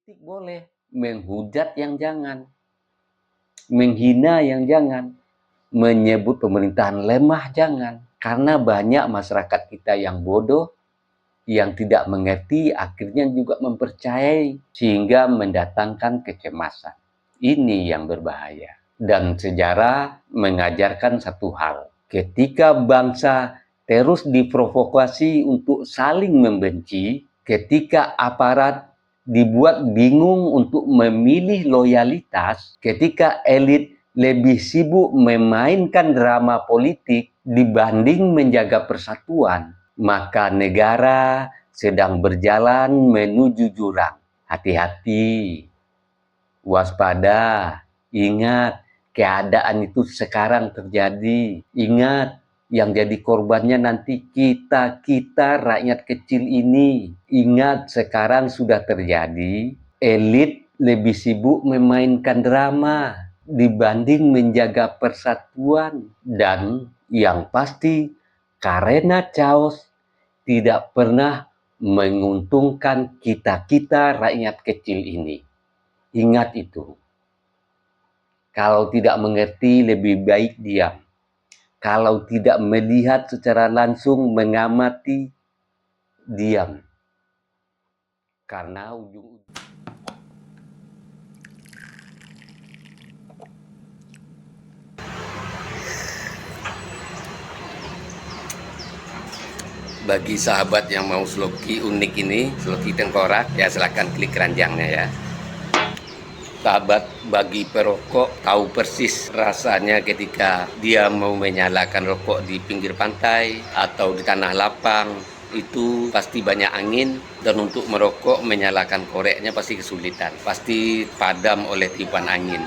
Boleh, menghujat yang jangan, menghina yang jangan, menyebut pemerintahan lemah jangan. Karena banyak masyarakat kita yang bodoh, yang tidak mengerti, akhirnya juga mempercayai, sehingga mendatangkan kecemasan. Ini yang berbahaya. Dan sejarah mengajarkan satu hal. Ketika bangsa terus diprovokasi untuk saling membenci, ketika aparat dibuat bingung untuk memilih loyalitas, ketika elit lebih sibuk memainkan drama politik dibanding menjaga persatuan, maka negara sedang berjalan menuju jurang. Hati-hati, waspada, ingat, keadaan itu sekarang terjadi. Ingat, yang jadi korbannya nanti kita rakyat kecil ini. Ingat, sekarang sudah terjadi, elit lebih sibuk memainkan drama dibanding menjaga persatuan. Dan yang pasti, karena chaos tidak pernah menguntungkan kita rakyat kecil ini. Ingat itu. Kalau tidak mengerti, lebih baik diam. Kalau tidak melihat secara langsung, mengamati, diam. Karena bagi sahabat yang mau sloki unik ini, sloki tengkorak, ya silahkan klik keranjangnya ya. Sahabat bagi perokok tahu persis rasanya ketika dia mau menyalakan rokok di pinggir pantai atau di tanah lapang. Itu pasti banyak angin, dan untuk merokok menyalakan koreknya pasti kesulitan, pasti padam oleh tiupan angin.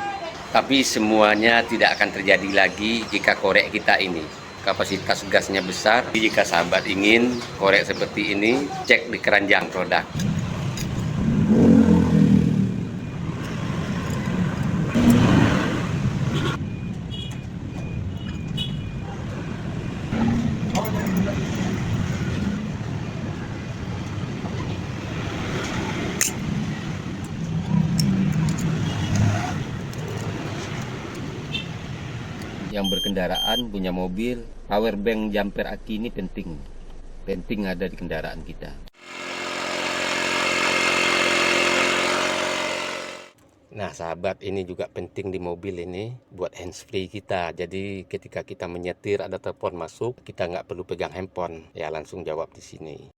Tapi semuanya tidak akan terjadi lagi jika korek kita ini kapasitas gasnya besar. Jika sahabat ingin korek seperti ini, cek di keranjang produk. Yang berkendaraan punya mobil, power bank jumper aki ini penting ada di kendaraan kita. Nah sahabat, ini juga penting di mobil ini buat handsfree kita. Jadi ketika kita menyetir ada telepon masuk, kita nggak perlu pegang handphone, ya langsung jawab di sini.